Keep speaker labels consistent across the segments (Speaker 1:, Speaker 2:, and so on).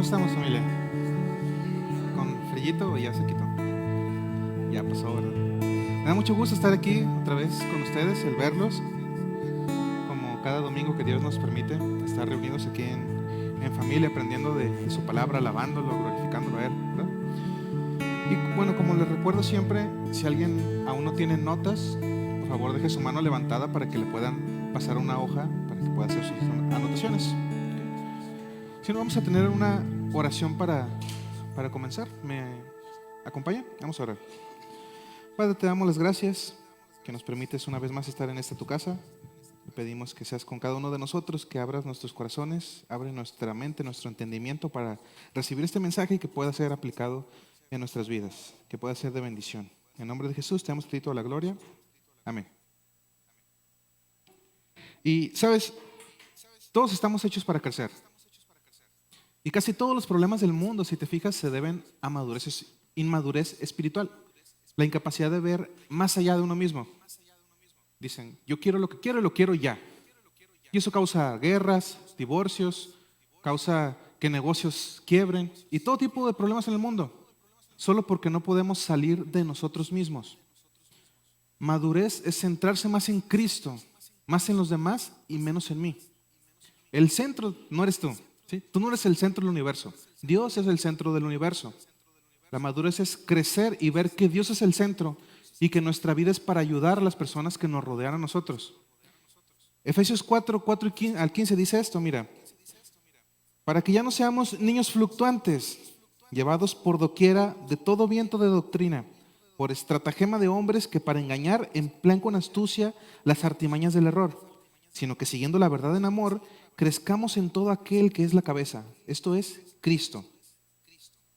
Speaker 1: ¿Cómo estamos, familia? ¿Con frillito o ya se quitó? Ya pasó, ¿verdad? Me da mucho gusto estar aquí otra vez con ustedes, el verlos, como cada domingo que Dios nos permite estar reunidos aquí en familia, aprendiendo de su palabra, alabándolo, glorificándolo a Él, ¿verdad? Y bueno, como les recuerdo siempre, si alguien aún no tiene notas, por favor deje su mano levantada para que le puedan pasar una hoja para que pueda hacer sus anotaciones. Si no, vamos a tener una oración para comenzar. ¿Me acompaña? Vamos a orar. Padre, te damos las gracias que nos permites una vez más estar en esta tu casa. Te pedimos que seas con cada uno de nosotros, que abras nuestros corazones, abre nuestra mente, nuestro entendimiento para recibir este mensaje y que pueda ser aplicado en nuestras vidas, que pueda ser de bendición. En nombre de Jesús te damos toda la gloria. Amén. Y sabes, todos estamos hechos para crecer. Y casi todos los problemas del mundo, si te fijas, se deben a inmadurez espiritual. La incapacidad de ver más allá de uno mismo. Dicen, yo quiero lo que quiero y lo quiero ya. Y eso causa guerras, divorcios, causa que negocios quiebren y todo tipo de problemas en el mundo. Solo porque no podemos salir de nosotros mismos. Madurez es centrarse más en Cristo, más en los demás y menos en mí. El centro no eres tú. ¿Sí? Tú no eres el centro del universo. Dios es el centro del universo. La madurez es crecer y ver que Dios es el centro y que nuestra vida es para ayudar a las personas que nos rodean a nosotros. Efesios 4 al 15 dice esto, mira. Para que ya no seamos niños fluctuantes, llevados por doquiera de todo viento de doctrina, por estratagema de hombres que para engañar emplean con astucia las artimañas del error, sino que siguiendo la verdad en amor, crezcamos en todo aquel que es la cabeza, esto es Cristo.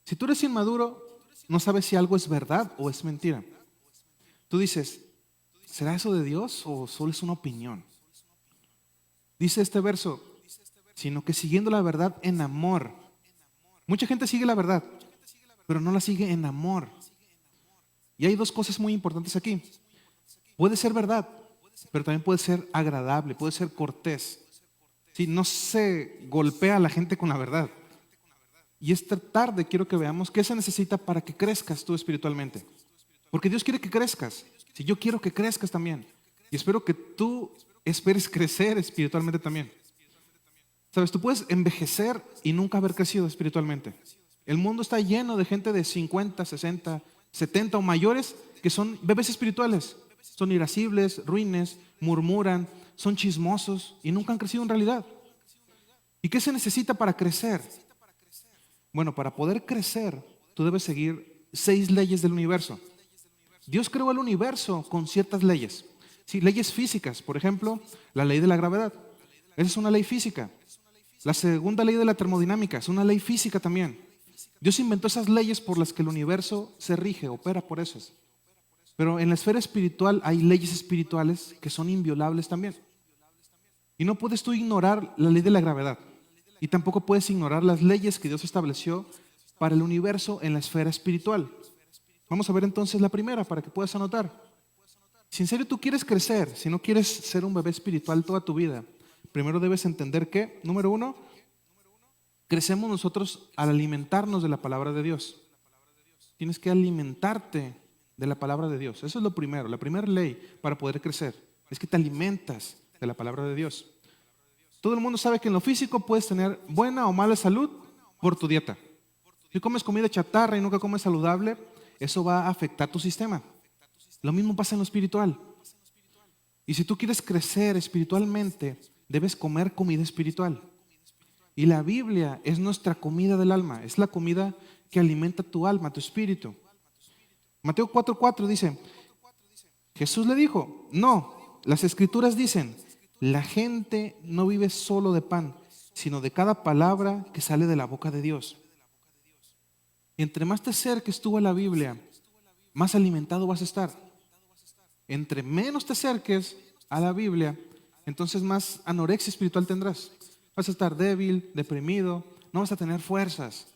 Speaker 1: Si tú eres inmaduro, no sabes si algo es verdad o es mentira. Tú dices, ¿será eso de Dios o solo es una opinión? Dice este verso, sino que siguiendo la verdad en amor. Mucha gente sigue la verdad, pero no la sigue en amor. Y hay dos cosas muy importantes aquí. Puede ser verdad, pero también puede ser agradable, puede ser cortés. Si no se golpea a la gente con la verdad. Y esta tarde quiero que veamos qué se necesita para que crezcas tú espiritualmente. Porque Dios quiere que crezcas. Si yo quiero que crezcas también. Y espero que tú esperes crecer espiritualmente también. Sabes, tú puedes envejecer y nunca haber crecido espiritualmente. El mundo está lleno de gente de 50, 60, 70 o mayores que son bebés espirituales. Son irascibles, ruines, murmuran, son chismosos y nunca han crecido en realidad. ¿Y qué se necesita para crecer? Bueno, para poder crecer, tú debes seguir 6 leyes del universo. Dios creó el universo con ciertas leyes. Sí, leyes físicas, por ejemplo, la ley de la gravedad. Esa es una ley física. La segunda ley de la termodinámica es una ley física también. Dios inventó esas leyes por las que el universo se rige, opera por esas. Pero en la esfera espiritual hay leyes espirituales que son inviolables también. Y no puedes tú ignorar la ley de la gravedad. Y tampoco puedes ignorar las leyes que Dios estableció para el universo en la esfera espiritual. Vamos a ver entonces la primera para que puedas anotar. Si en serio tú quieres crecer, si no quieres ser un bebé espiritual toda tu vida, primero debes entender que, número 1, crecemos nosotros al alimentarnos de la palabra de Dios. Tienes que alimentarte de la palabra de Dios. Eso es lo primero, la primera ley para poder crecer. Es que te alimentas de la palabra de Dios. Todo el mundo sabe que en lo físico puedes tener buena o mala salud por tu dieta. Si comes comida chatarra y nunca comes saludable, eso va a afectar tu sistema. Lo mismo pasa en lo espiritual. Y si tú quieres crecer espiritualmente, debes comer comida espiritual. Y la Biblia es nuestra comida del alma, es la comida que alimenta tu alma, tu espíritu. Mateo 4:4 dice, Jesús le dijo, no, las escrituras dicen, la gente no vive solo de pan, sino de cada palabra que sale de la boca de Dios. Y entre más te acerques tú a la Biblia, más alimentado vas a estar. Entre menos te acerques a la Biblia, entonces más anorexia espiritual tendrás. Vas a estar débil, deprimido, no vas a tener fuerzas.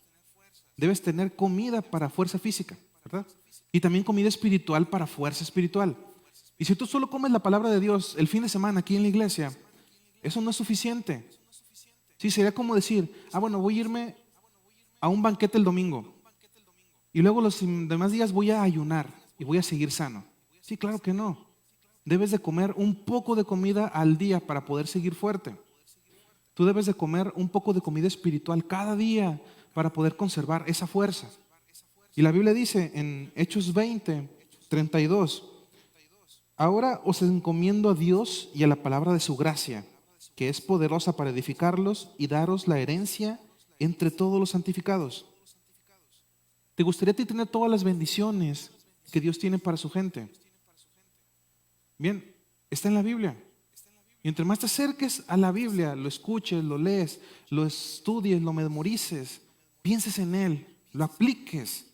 Speaker 1: Debes tener comida para fuerza física, ¿verdad? Y también comida espiritual para fuerza espiritual. Y si tú solo comes la palabra de Dios el fin de semana aquí en la iglesia, eso no es suficiente. Sí, sería como decir, bueno, voy a irme a un banquete el domingo y luego los demás días voy a ayunar y voy a seguir sano. Sí, claro que no. Debes de comer un poco de comida al día para poder seguir fuerte. Tú debes de comer un poco de comida espiritual cada día para poder conservar esa fuerza. Y la Biblia dice en Hechos 20:32, ahora os encomiendo a Dios y a la palabra de su gracia, que es poderosa para edificarlos y daros la herencia entre todos los santificados. ¿Te gustaría a ti tener todas las bendiciones que Dios tiene para su gente? Bien, está en la Biblia. Y entre más te acerques a la Biblia, lo escuches, lo lees, lo estudies, lo memorices, pienses en él, lo apliques.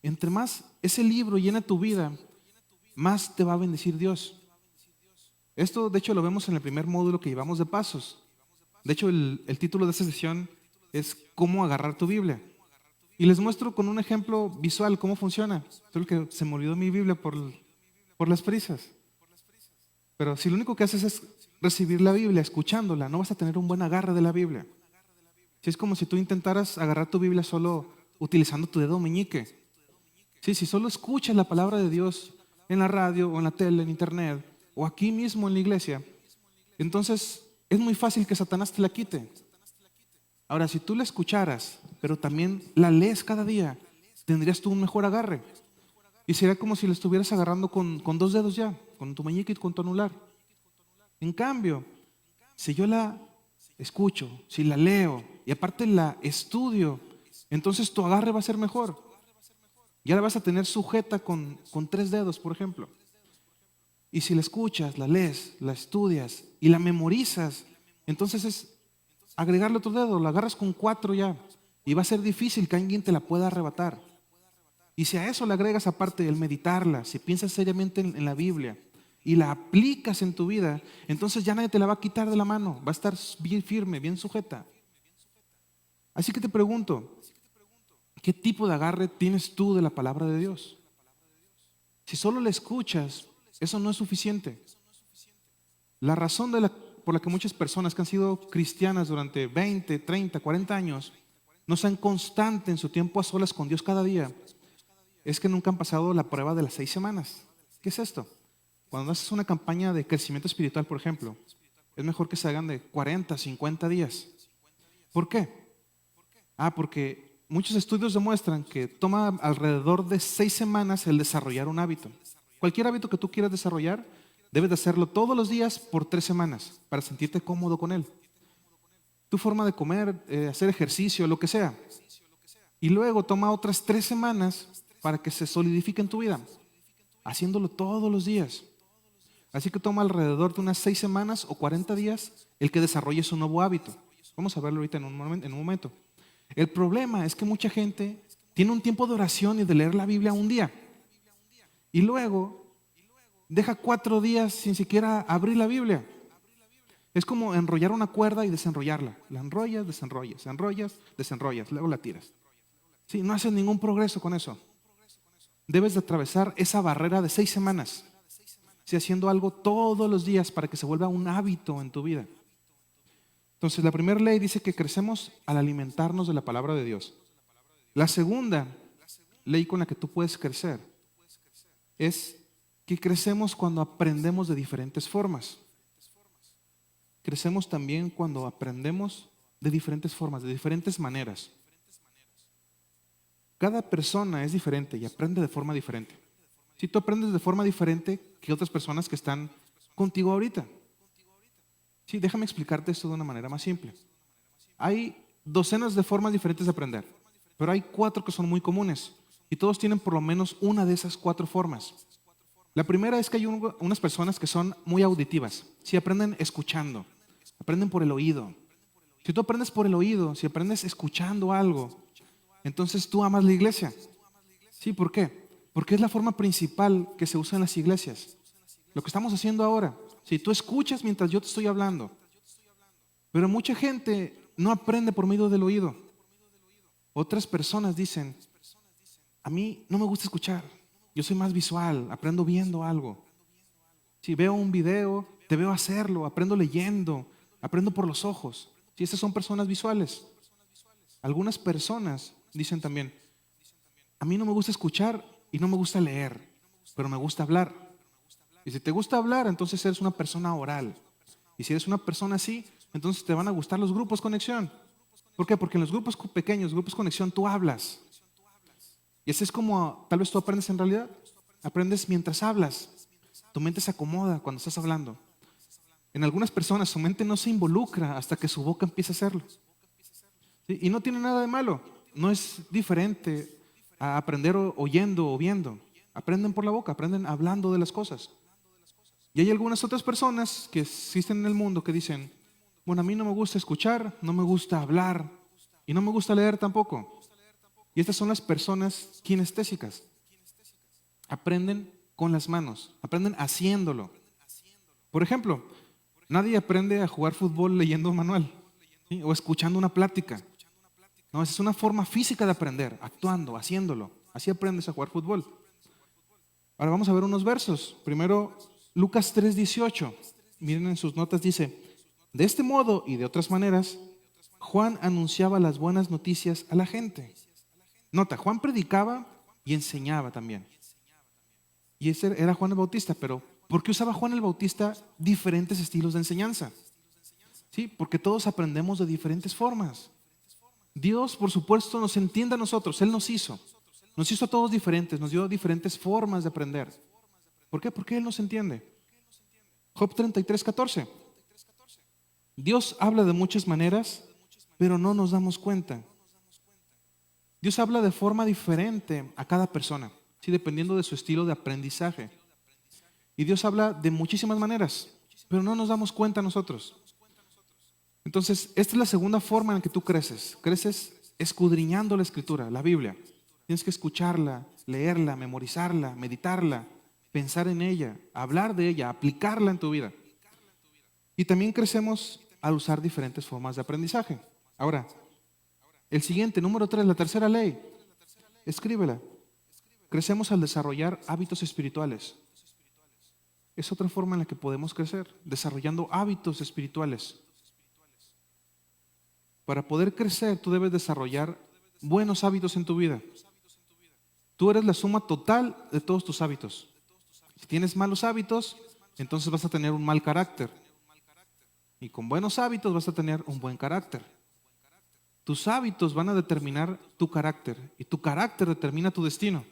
Speaker 1: Entre más ese libro llena tu vida, más te va a bendecir Dios. Esto, de hecho, lo vemos en el primer módulo que llevamos de pasos. De hecho, el título de esta sesión es ¿Cómo agarrar tu Biblia? Y les muestro con un ejemplo visual cómo funciona. Solo que se me olvidó mi Biblia por las prisas. Pero si lo único que haces es recibir la Biblia, escuchándola, no vas a tener un buen agarre de la Biblia. Si es como si tú intentaras agarrar tu Biblia solo utilizando tu dedo meñique. Sí, si solo escuchas la palabra de Dios en la radio o en la tele, en internet o aquí mismo en la iglesia, entonces es muy fácil que Satanás te la quite. Ahora, si tú la escucharas, pero también la lees cada día, tendrías tú un mejor agarre. Y sería como si la estuvieras agarrando con dos dedos ya, con tu meñique y con tu anular. En cambio, si yo la escucho, si la leo y aparte la estudio, entonces tu agarre va a ser mejor. Ya la vas a tener sujeta con tres dedos, por ejemplo. Y si la escuchas, la lees, la estudias y la memorizas, entonces es agregarle otro dedo, la agarras con 4 ya. Y va a ser difícil que alguien te la pueda arrebatar. Y si a eso le agregas aparte el meditarla, si piensas seriamente en la Biblia y la aplicas en tu vida, entonces ya nadie te la va a quitar de la mano, va a estar bien firme, bien sujeta. Así que te pregunto, ¿qué tipo de agarre tienes tú de la palabra de Dios? Si solo la escuchas, eso no es suficiente. La razón por la que muchas personas que han sido cristianas durante 20, 30, 40 años no sean constantes en su tiempo a solas con Dios cada día es que nunca han pasado la prueba de las 6 semanas. ¿Qué es esto? Cuando haces una campaña de crecimiento espiritual, por ejemplo, es mejor que se hagan de 40, 50 días. ¿Por qué? Porque muchos estudios demuestran que toma alrededor de 6 semanas el desarrollar un hábito. Cualquier hábito que tú quieras desarrollar, debes de hacerlo todos los días por 3 semanas para sentirte cómodo con él. Tu forma de comer, hacer ejercicio, lo que sea. Y luego toma otras 3 semanas para que se solidifique en tu vida, haciéndolo todos los días. Así que toma alrededor de unas 6 semanas o 40 días el que desarrolles un nuevo hábito. Vamos a verlo ahorita en un momento. El problema es que mucha gente tiene un tiempo de oración y de leer la Biblia un día. Y luego deja 4 días sin siquiera abrir la Biblia. Es como enrollar una cuerda y desenrollarla. La enrollas, desenrollas, enrollas, desenrollas, luego la tiras. Sí, no haces ningún progreso con eso. Debes de atravesar esa barrera de 6 semanas, sí, haciendo algo todos los días para que se vuelva un hábito en tu vida. Entonces, la primera ley dice que crecemos al alimentarnos de la palabra de Dios. La segunda ley con la que tú puedes crecer es que crecemos cuando aprendemos de diferentes formas. Crecemos también cuando aprendemos de diferentes formas, de diferentes maneras. Cada persona es diferente y aprende de forma diferente. Si tú aprendes de forma diferente que otras personas que están contigo ahorita. Sí, déjame explicarte esto de una manera más simple. Hay docenas de formas diferentes de aprender, pero hay 4 que son muy comunes y todos tienen por lo menos una de esas 4 formas. La primera es que hay unas personas que son muy auditivas. Si aprenden escuchando, aprenden por el oído. Si tú aprendes por el oído, si aprendes escuchando algo, entonces tú amas la iglesia. ¿Sí? ¿Por qué? Porque es la forma principal que se usa en las iglesias. Lo que estamos haciendo ahora. Si tú escuchas mientras yo te estoy hablando. Pero mucha gente no aprende por medio del oído. Otras personas dicen, a mí no me gusta escuchar. Yo soy más visual, aprendo viendo algo. Si veo un video, te veo hacerlo, aprendo leyendo, aprendo por los ojos. Si esas son personas visuales. Algunas personas dicen también, a mí no me gusta escuchar y no me gusta leer, pero me gusta hablar. Y si te gusta hablar, entonces eres una persona oral. Y si eres una persona así, entonces te van a gustar los grupos conexión. ¿Por qué? Porque en los grupos pequeños, grupos conexión, tú hablas. Y así es como tal vez tú aprendes en realidad. Aprendes mientras hablas. Tu mente se acomoda cuando estás hablando. En algunas personas su mente no se involucra hasta que su boca empieza a hacerlo. ¿Sí? Y no tiene nada de malo. No es diferente a aprender oyendo o viendo. Aprenden por la boca, aprenden hablando de las cosas. Y hay algunas otras personas que existen en el mundo que dicen, bueno, a mí no me gusta escuchar, no me gusta hablar y no me gusta leer tampoco. Y estas son las personas kinestésicas. Aprenden con las manos, aprenden haciéndolo. Por ejemplo, nadie aprende a jugar fútbol leyendo un manual, ¿sí? O escuchando una plática. No, esa es una forma física de aprender, actuando, haciéndolo. Así aprendes a jugar fútbol. Ahora vamos a ver unos versos. Primero, Lucas 3:18. Miren en sus notas, dice, de este modo y de otras maneras, Juan anunciaba las buenas noticias a la gente. Nota, Juan predicaba y enseñaba también. Y ese era Juan el Bautista, pero ¿por qué usaba Juan el Bautista diferentes estilos de enseñanza? Sí, porque todos aprendemos de diferentes formas. Dios, por supuesto, nos entiende a nosotros, Él nos hizo. Nos hizo a todos diferentes, nos dio diferentes formas de aprender. ¿Por qué? Porque Él nos entiende. Job 33:14. Dios habla de muchas maneras, pero no nos damos cuenta. Dios habla de forma diferente a cada persona, ¿sí? Dependiendo de su estilo de aprendizaje. Y Dios habla de muchísimas maneras, pero no nos damos cuenta nosotros. Entonces, esta es la segunda forma en la que tú creces. Creces escudriñando la Escritura, la Biblia. Tienes que escucharla, leerla, memorizarla, meditarla, pensar en ella, hablar de ella, aplicarla en tu vida. Y también crecemos al usar diferentes formas de aprendizaje. Ahora, el siguiente, número 3, la tercera ley, escríbela. Crecemos al desarrollar hábitos espirituales. Es otra forma en la que podemos crecer, desarrollando hábitos espirituales. Para poder crecer, tú debes desarrollar buenos hábitos en tu vida. Tú eres la suma total de todos tus hábitos. Si tienes malos hábitos, entonces vas a tener un mal carácter. Y con buenos hábitos vas a tener un buen carácter. Tus hábitos van a determinar tu carácter y tu carácter determina tu destino.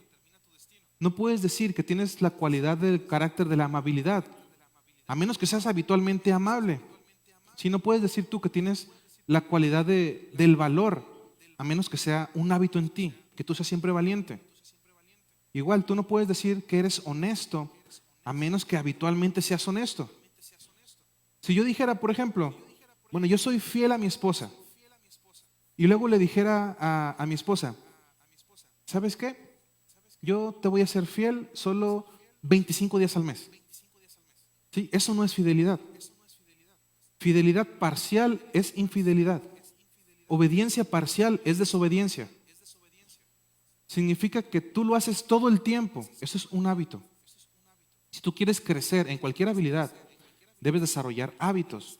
Speaker 1: No puedes decir que tienes la cualidad del carácter de la amabilidad, a menos que seas habitualmente amable. Si no puedes decir tú que tienes la cualidad del valor, a menos que sea un hábito en ti, que tú seas siempre valiente. Igual, tú no puedes decir que eres honesto, a menos que habitualmente seas honesto. Si yo dijera, por ejemplo, bueno, yo soy fiel a mi esposa, y luego le dijera a mi esposa, ¿sabes qué? Yo te voy a ser fiel solo 25 días al mes. ¿Sí? Eso no es fidelidad. Fidelidad parcial es infidelidad. Obediencia parcial es desobediencia. Significa que tú lo haces todo el tiempo. Eso es un hábito. Si tú quieres crecer en cualquier habilidad, debes desarrollar hábitos.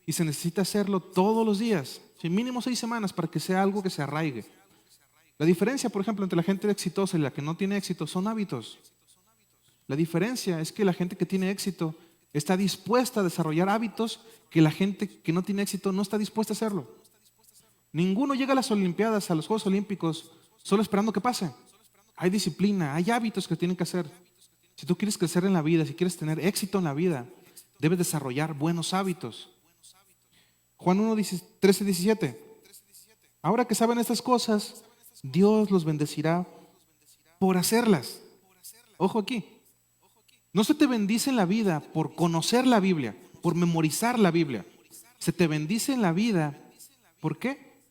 Speaker 1: Y se necesita hacerlo todos los días. Sí, mínimo 6 semanas para que sea algo que se arraigue. La diferencia, por ejemplo, entre la gente exitosa y la que no tiene éxito son hábitos. La diferencia es que la gente que tiene éxito está dispuesta a desarrollar hábitos que la gente que no tiene éxito no está dispuesta a hacerlo. Ninguno llega a las Olimpiadas, a los Juegos Olímpicos, solo esperando que pase. Hay disciplina, hay hábitos que tienen que hacer. Si tú quieres crecer en la vida, si quieres tener éxito en la vida, debes desarrollar buenos hábitos. Juan 1:13-17. Ahora que saben estas cosas, Dios los bendecirá por hacerlas. Ojo aquí. No se te bendice en la vida por conocer la Biblia, por memorizar la Biblia. Se te bendice en la vida, ¿por qué?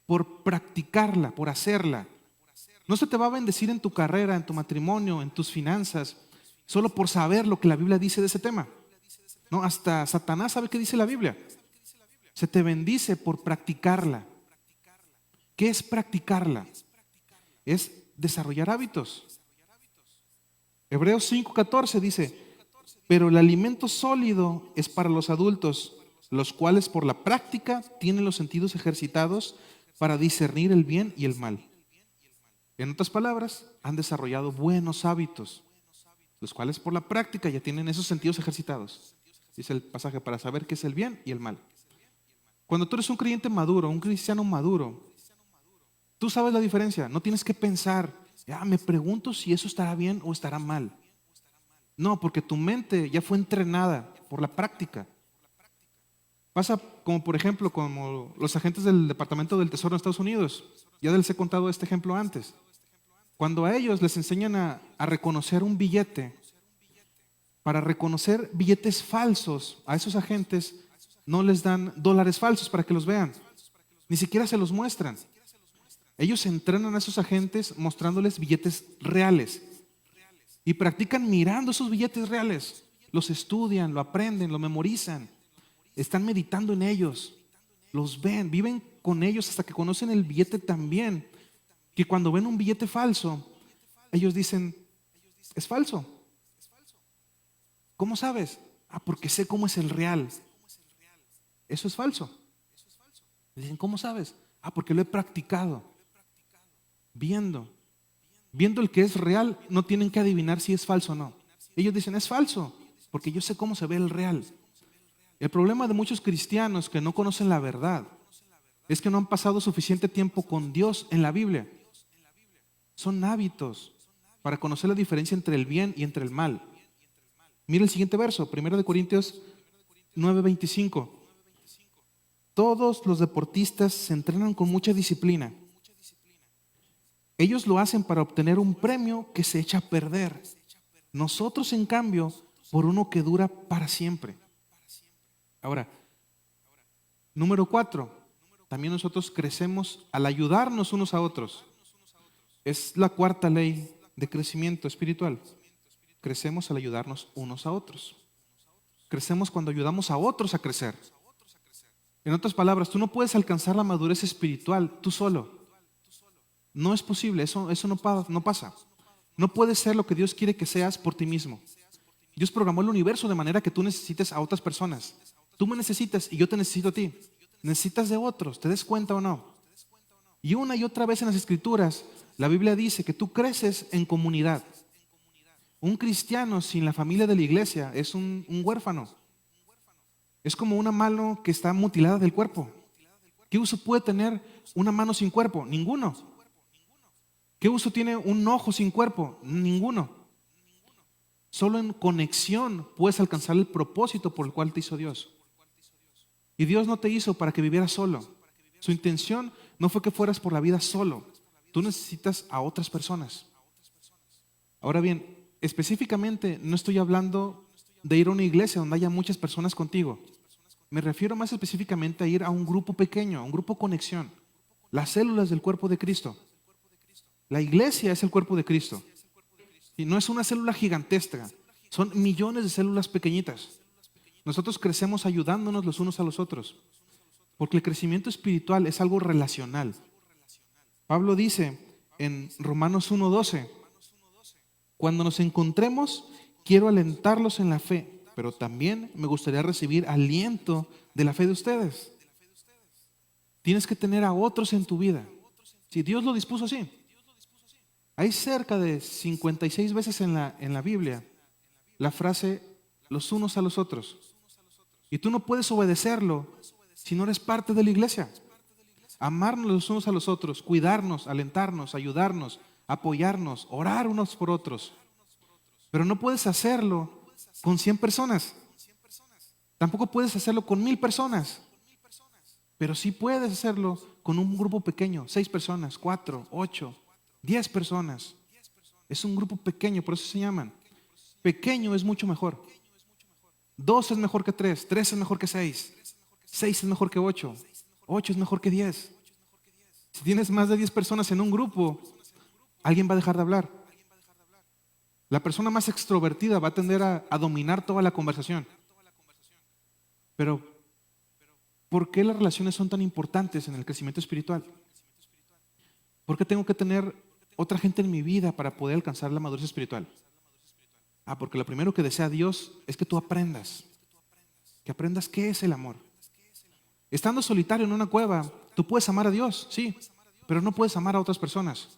Speaker 1: Por practicarla, por hacerla. No se te va a bendecir en tu carrera, en tu matrimonio, en tus finanzas, solo por saber lo que la Biblia dice de ese tema. No, hasta Satanás sabe qué dice la Biblia. Se te bendice por practicarla. ¿Qué es practicarla? Es desarrollar hábitos. Hebreos 5:14 dice, pero el alimento sólido es para los adultos, los cuales por la práctica tienen los sentidos ejercitados para discernir el bien y el mal. En otras palabras, han desarrollado buenos hábitos, los cuales por la práctica ya tienen esos sentidos ejercitados. Dice el pasaje, para saber qué es el bien y el mal. Cuando tú eres un creyente maduro, un cristiano maduro, tú sabes la diferencia. No tienes que pensar, me pregunto si eso estará bien o estará mal. No, porque tu mente ya fue entrenada por la práctica. Pasa como, por ejemplo, como los agentes del Departamento del Tesoro en Estados Unidos. Ya les he contado este ejemplo antes. Cuando a ellos les enseñan a reconocer un billete, para reconocer billetes falsos, a esos agentes no les dan dólares falsos para que los vean. Ni siquiera se los muestran. Ellos entrenan a esos agentes mostrándoles billetes reales. Y practican mirando esos billetes reales. Los estudian, lo aprenden, lo memorizan. Están meditando en ellos. Los ven, viven con ellos hasta que conocen el billete tan bien que cuando ven un billete falso, ellos dicen, es falso. ¿Cómo sabes? Porque sé cómo es el real. Eso es falso. Dicen, ¿cómo sabes? Porque lo he practicado. Viendo el que es real, no tienen que adivinar si es falso o no. Ellos dicen, es falso, porque yo sé cómo se ve el real. El problema de muchos cristianos que no conocen la verdad es que no han pasado suficiente tiempo con Dios en la Biblia. Son hábitos para conocer la diferencia entre el bien y entre el mal. Mira el siguiente verso, 1 Corintios 9:25. Todos los deportistas se entrenan con mucha disciplina. Ellos lo hacen para obtener un premio que se echa a perder. Nosotros, en cambio, por uno que dura para siempre. Ahora, número 4, también nosotros crecemos al ayudarnos unos a otros. Es la cuarta ley de crecimiento espiritual. Crecemos al ayudarnos unos a otros. Crecemos cuando ayudamos a otros a crecer. En otras palabras, tú no puedes alcanzar la madurez espiritual tú solo. No es posible, eso no pasa. No puedes ser lo que Dios quiere que seas por ti mismo. Dios programó el universo de manera que tú necesites a otras personas. Tú me necesitas y yo te necesito a ti. Necesitas de otros, ¿te des cuenta o no? Y una y otra vez en las Escrituras, la Biblia dice que tú creces en comunidad. Un cristiano sin la familia de la iglesia es un huérfano. Es como una mano que está mutilada del cuerpo. ¿Qué uso puede tener una mano sin cuerpo? Ninguno. ¿Qué uso tiene un ojo sin cuerpo? Ninguno. Solo en conexión puedes alcanzar el propósito por el cual te hizo Dios. Y Dios no te hizo para que vivieras solo. Su intención no fue que fueras por la vida solo. Tú necesitas a otras personas. Ahora bien, específicamente no estoy hablando de ir a una iglesia donde haya muchas personas contigo. Me refiero más específicamente a ir a un grupo pequeño, a un grupo conexión. Las células del cuerpo de Cristo. La iglesia es el cuerpo de Cristo. Y no es una célula gigantesca. Son millones de células pequeñitas. Nosotros crecemos ayudándonos los unos a los otros. Porque el crecimiento espiritual es algo relacional. Pablo dice en Romanos 1:12, cuando nos encontremos, quiero alentarlos en la fe, pero también me gustaría recibir aliento de la fe de ustedes. Tienes que tener a otros en tu vida. Si Dios lo dispuso así. Hay cerca de 56 veces en la Biblia la frase los unos a los otros. Y tú no puedes obedecerlo si no eres parte de la iglesia. Amarnos los unos a los otros, cuidarnos, alentarnos, ayudarnos, apoyarnos, orar unos por otros. Pero no puedes hacerlo con 100 personas. Tampoco puedes hacerlo con 1000 personas. Pero sí puedes hacerlo con un grupo pequeño, 6 personas, 4, 8, 10 personas. Es un grupo pequeño, por eso se llaman. Pequeño es mucho mejor. 2 es mejor que 3, 3 es mejor que 6, 6 es mejor que 8, 8 es mejor que 10. Si tienes más de 10 personas en un grupo, alguien va a dejar de hablar. La persona más extrovertida va a tender a dominar toda la conversación. Pero, ¿por qué las relaciones son tan importantes en el crecimiento espiritual? ¿Por qué tengo que tener otra gente en mi vida para poder alcanzar la madurez espiritual? Porque lo primero que desea Dios es que tú aprendas. Que aprendas qué es el amor. Estando solitario en una cueva, Tú puedes amar a Dios, sí, pero no puedes amar a otras personas.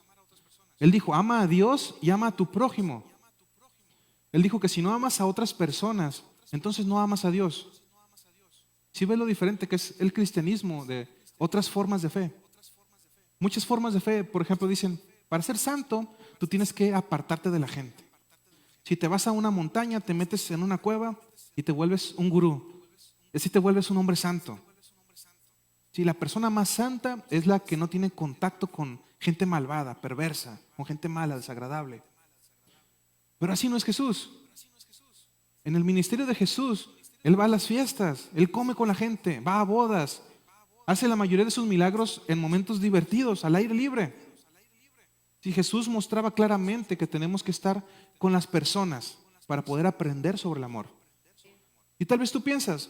Speaker 1: Él dijo, ama a Dios y ama a tu prójimo. Él dijo que si no amas a otras personas, entonces no amas a Dios. Si ves lo diferente que es el cristianismo de otras formas de fe. Muchas formas de fe, por ejemplo, dicen, para ser santo, tú tienes que apartarte de la gente. Si te vas a una montaña, te metes en una cueva y te vuelves un gurú. Así te vuelves un hombre santo. Si la persona más santa es la que no tiene contacto con gente malvada, perversa, con gente mala, desagradable. Pero así no es Jesús. En el ministerio de Jesús, Él va a las fiestas, Él come con la gente, va a bodas, hace la mayoría de sus milagros en momentos divertidos, al aire libre. Si Jesús mostraba claramente que tenemos que estar con las personas para poder aprender sobre el amor. Y tal vez tú piensas,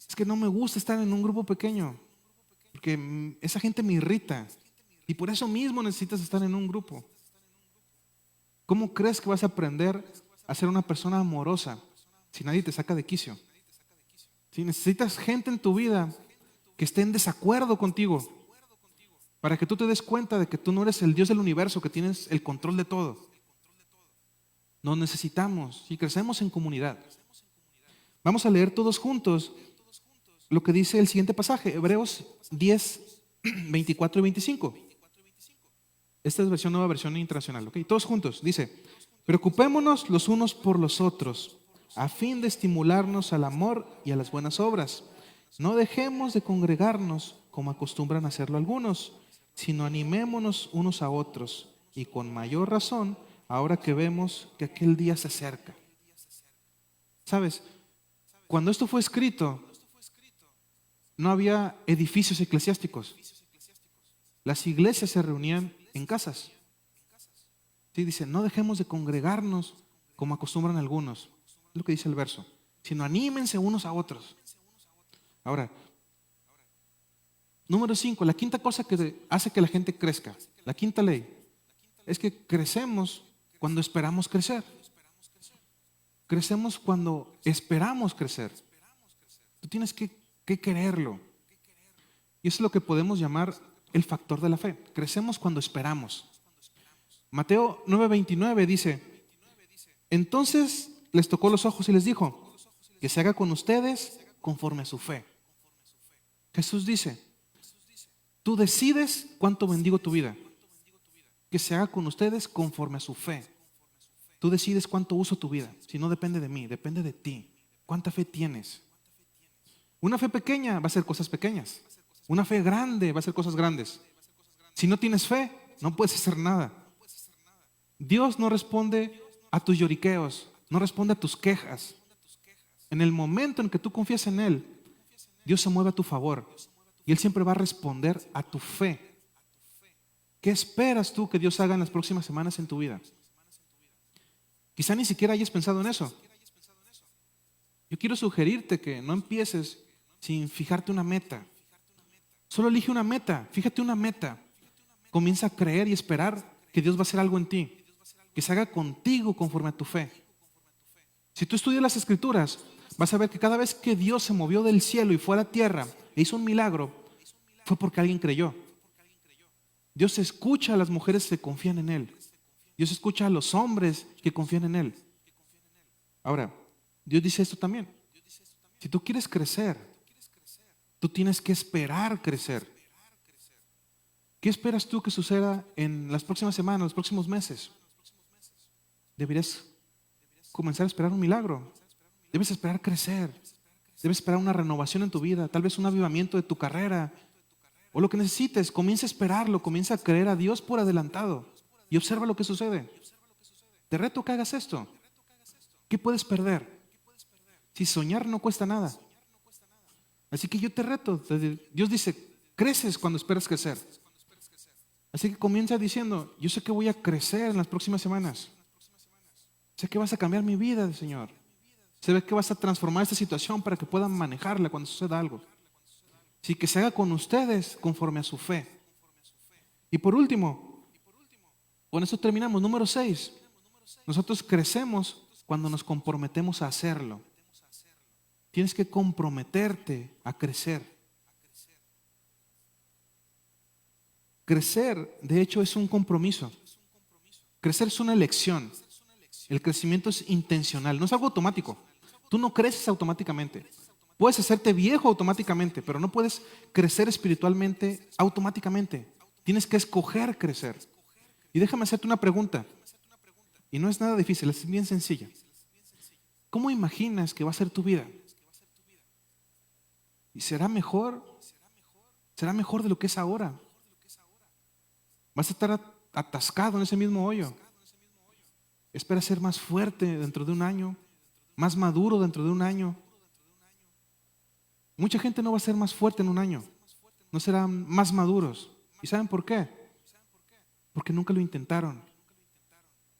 Speaker 1: es que no me gusta estar en un grupo pequeño, porque esa gente me irrita. Y por eso mismo necesitas estar en un grupo. ¿Cómo crees que vas a aprender a ser una persona amorosa si nadie te saca de quicio? Si necesitas gente en tu vida que esté en desacuerdo contigo, para que tú te des cuenta de que tú no eres el Dios del universo, que tienes el control de todo. Nos necesitamos y crecemos en comunidad. Vamos a leer todos juntos lo que dice el siguiente pasaje, Hebreos 10, 24 y 25. Esta es nueva versión internacional, ¿ok? Todos juntos, dice, preocupémonos los unos por los otros, a fin de estimularnos al amor y a las buenas obras. No dejemos de congregarnos como acostumbran a hacerlo algunos, sino animémonos unos a otros, y con mayor razón, ahora que vemos que aquel día se acerca. ¿Sabes? Cuando esto fue escrito, no había edificios eclesiásticos. Las iglesias se reunían en casas. Sí, dice, no dejemos de congregarnos como acostumbran algunos. Es lo que dice el verso. Sino anímense unos a otros. Ahora, número 5, la quinta cosa que hace que la gente crezca, la quinta ley, es que crecemos cuando esperamos crecer. Crecemos cuando esperamos crecer. Tú tienes que quererlo. Y eso es lo que podemos llamar el factor de la fe. Crecemos cuando esperamos. Mateo 9:29 dice, entonces les tocó los ojos y les dijo, que se haga con ustedes conforme a su fe. Jesús dice, tú decides cuánto bendigo tu vida. Que se haga con ustedes conforme a su fe. Tú decides cuánto uso tu vida. Si no depende de mí, depende de ti. ¿Cuánta fe tienes? Una fe pequeña va a ser cosas pequeñas. Una fe grande va a ser cosas grandes. Si no tienes fe, no puedes hacer nada. Dios no responde a tus lloriqueos, no responde a tus quejas. En el momento en que tú confías en Él, Dios se mueve a tu favor y Él siempre va a responder a tu fe. ¿Qué esperas tú que Dios haga en las próximas semanas en tu vida? Quizá ni siquiera hayas pensado en eso. Yo quiero sugerirte que no empieces sin fijarte una meta. Solo elige una meta, fíjate una meta. Comienza a creer y esperar que Dios va a hacer algo en ti, que se haga contigo conforme a tu fe. Si tú estudias las Escrituras, vas a ver que cada vez que Dios se movió del cielo y fue a la tierra e hizo un milagro, fue porque alguien creyó. Dios escucha a las mujeres que confían en Él. Dios escucha a los hombres que confían en Él. Ahora, Dios dice esto también. Si tú quieres crecer, tú tienes que esperar crecer. ¿Qué esperas tú que suceda en las próximas semanas, los próximos meses? Deberías comenzar a esperar un milagro. Debes esperar crecer. Debes esperar una renovación en tu vida, tal vez un avivamiento de tu carrera o lo que necesites. Comienza a esperarlo, comienza a creer a Dios por adelantado y observa lo que sucede. Te reto que hagas esto. ¿Qué puedes perder? Si soñar no cuesta nada. Así que yo te reto. Dios dice, creces cuando esperas crecer. Así que comienza diciendo, yo sé que voy a crecer en las próximas semanas. Sé que vas a cambiar mi vida, Señor. Sé que vas a transformar esta situación para que puedan manejarla cuando suceda algo. Así que se haga con ustedes conforme a su fe. Y por último, con eso terminamos. Número 6. Nosotros crecemos cuando nos comprometemos a hacerlo. Tienes que comprometerte a crecer. Crecer, de hecho, es un compromiso. Crecer es una elección. El crecimiento es intencional, no es algo automático. Tú no creces automáticamente. Puedes hacerte viejo automáticamente, pero no puedes crecer espiritualmente automáticamente. Tienes que escoger crecer. Y déjame hacerte una pregunta. Y no es nada difícil, es bien sencilla. ¿Cómo imaginas que va a ser tu vida? ¿Y será mejor? ¿Será mejor de lo que es ahora? ¿Vas a estar atascado en ese mismo hoyo? ¿Espera ser más fuerte dentro de un año? ¿Más maduro dentro de un año? Mucha gente no va a ser más fuerte en un año. No serán más maduros. ¿Y saben por qué? Porque nunca lo intentaron.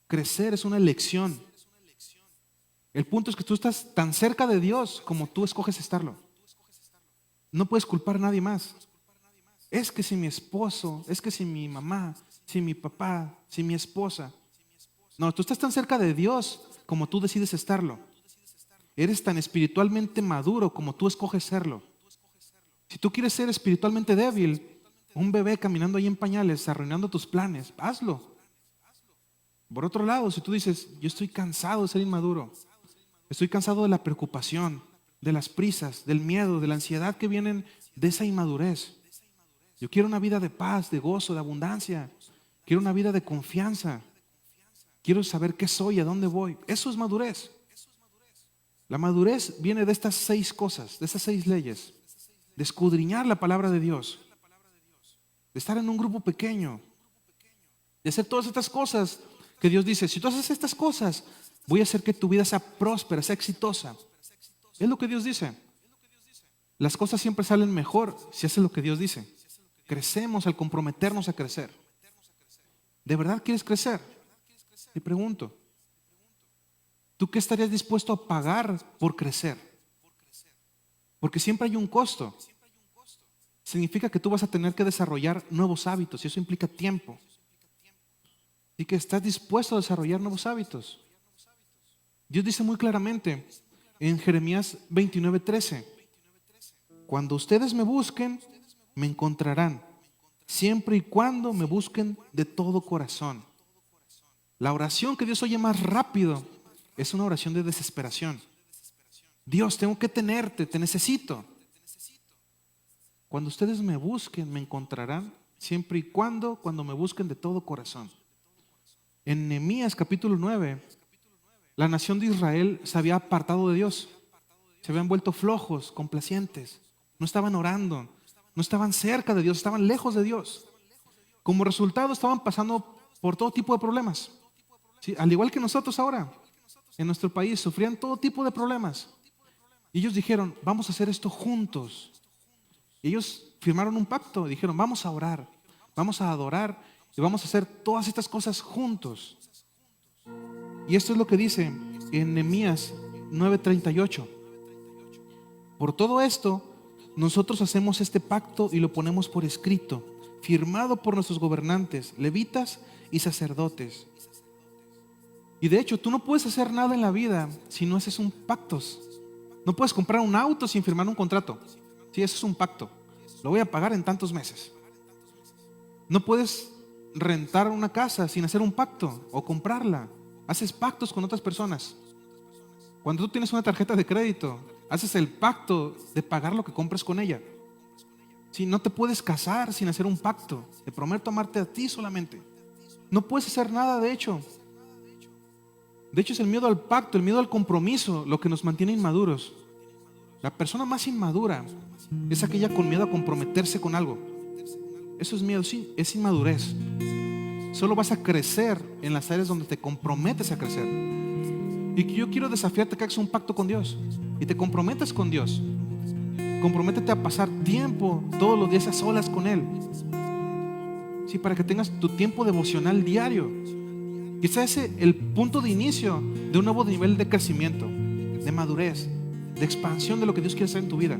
Speaker 1: Crecer es una elección. El punto es que tú estás tan cerca de Dios como tú escoges estarlo. No puedes culpar a nadie más. Es que si mi esposo, es que si mi mamá, si mi papá, si mi esposa. No, tú estás tan cerca de Dios como tú decides estarlo. Eres tan espiritualmente maduro como tú escoges serlo. Si tú quieres ser espiritualmente débil, un bebé caminando ahí en pañales, arruinando tus planes, hazlo. Por otro lado, si tú dices, yo estoy cansado de ser inmaduro, estoy cansado de la preocupación, de las prisas, del miedo, de la ansiedad que vienen de esa inmadurez. Yo quiero una vida de paz, de gozo, de abundancia. Quiero una vida de confianza. Quiero saber qué soy, a dónde voy. Eso es madurez. La madurez viene de estas 6 cosas, de estas 6 leyes. De escudriñar la palabra de Dios. De estar en un grupo pequeño. De hacer todas estas cosas que Dios dice, si tú haces estas cosas, voy a hacer que tu vida sea próspera, sea exitosa. Es lo que Dios dice. Las cosas siempre salen mejor si haces lo que Dios dice. Crecemos al comprometernos a crecer. ¿De verdad quieres crecer? Te pregunto. ¿Tú qué estarías dispuesto a pagar por crecer? Porque siempre hay un costo. Significa que tú vas a tener que desarrollar nuevos hábitos y eso implica tiempo. Y que estás dispuesto a desarrollar nuevos hábitos. Dios dice muy claramente en Jeremías 29:13, cuando ustedes me busquen, me encontrarán, siempre y cuando me busquen de todo corazón. La oración que Dios oye más rápido es una oración de desesperación. Dios, tengo que tenerte, te necesito. Cuando ustedes me busquen, me encontrarán, siempre y cuando me busquen de todo corazón. En Nehemías capítulo 9, la nación de Israel se había apartado de Dios. Se habían vuelto flojos, complacientes. No estaban orando, no estaban cerca de Dios, estaban lejos de Dios. Como resultado estaban pasando por todo tipo de problemas. ¿Sí? Al igual que nosotros ahora, en nuestro país, sufrían todo tipo de problemas. Y ellos dijeron, vamos a hacer esto juntos. Ellos firmaron un pacto, dijeron, vamos a orar, vamos a adorar y vamos a hacer todas estas cosas juntos. Y esto es lo que dice en Nehemías 9:38. Por todo esto, nosotros hacemos este pacto y lo ponemos por escrito, firmado por nuestros gobernantes, levitas y sacerdotes. Y de hecho, tú no puedes hacer nada en la vida si no haces un pacto. No puedes comprar un auto sin firmar un contrato. Sí, eso es un pacto. Lo voy a pagar en tantos meses. No puedes rentar una casa sin hacer un pacto o comprarla. Haces pactos con otras personas. Cuando tú tienes una tarjeta de crédito, haces el pacto de pagar lo que compres con ella. Si no te puedes casar sin hacer un pacto, te prometo amarte a ti solamente. No puedes hacer nada, de hecho. De hecho, es el miedo al pacto, el miedo al compromiso lo que nos mantiene inmaduros. La persona más inmadura es aquella con miedo a comprometerse con algo. Eso es miedo, sí, es inmadurez. Solo vas a crecer en las áreas donde te comprometes a crecer. Y yo quiero desafiarte que hagas un pacto con Dios y te comprometas con Dios. Comprométete a pasar tiempo todos los días a solas con Él. Sí, para que tengas tu tiempo devocional diario. Quizá ese es el punto de inicio de un nuevo nivel de crecimiento, de madurez, de expansión de lo que Dios quiere hacer en tu vida.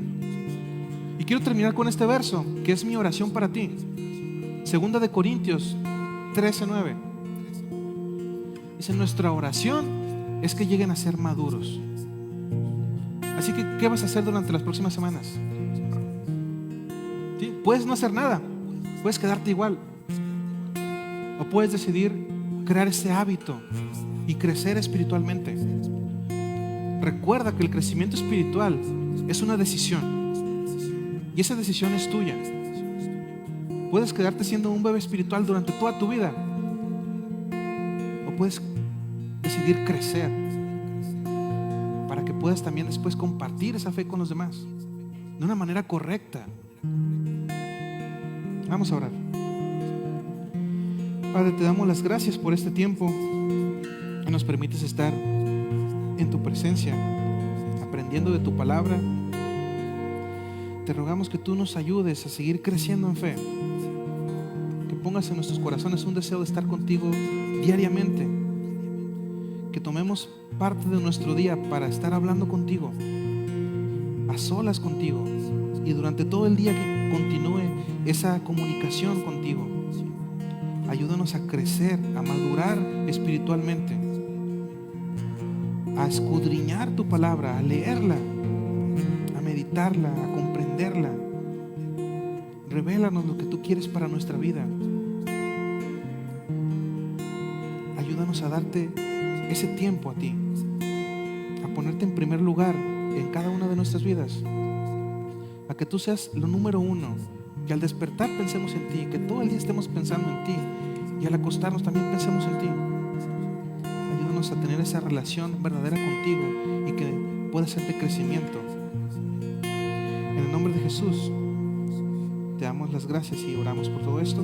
Speaker 1: Y quiero terminar con este verso, que es mi oración para ti. Segunda de Corintios 13:9. Dice, nuestra oración es que lleguen a ser maduros. Así que, ¿qué vas a hacer durante las próximas semanas? ¿Sí? Puedes no hacer nada, puedes quedarte igual, O puedes decidir crear ese hábito y crecer espiritualmente. Recuerda que el crecimiento espiritual es una decisión y esa decisión es tuya. Puedes quedarte siendo un bebé espiritual durante toda tu vida o puedes decidir crecer para que puedas también después compartir esa fe con los demás de una manera correcta. Vamos a orar. Padre, te damos las gracias por este tiempo que nos permites estar en tu presencia, aprendiendo de tu palabra. Te rogamos que tú nos ayudes a seguir creciendo en fe, que pongas en nuestros corazones un deseo de estar contigo diariamente, que tomemos parte de nuestro día para estar hablando contigo, a solas contigo, y durante todo el día que continúe esa comunicación contigo. Ayúdanos a crecer, a madurar espiritualmente, a escudriñar tu palabra, a leerla, a meditarla, a comprenderla. Revélanos lo que tú quieres para nuestra vida. Ayúdanos a darte ese tiempo a ti, a ponerte en primer lugar en cada una de nuestras vidas, a que tú seas lo número uno, que al despertar pensemos en ti, que todo el día estemos pensando en ti y al acostarnos también pensemos en ti. Ayúdanos a tener esa relación verdadera contigo y que pueda ser de crecimiento. En el nombre de Jesús te damos las gracias y oramos por todo esto.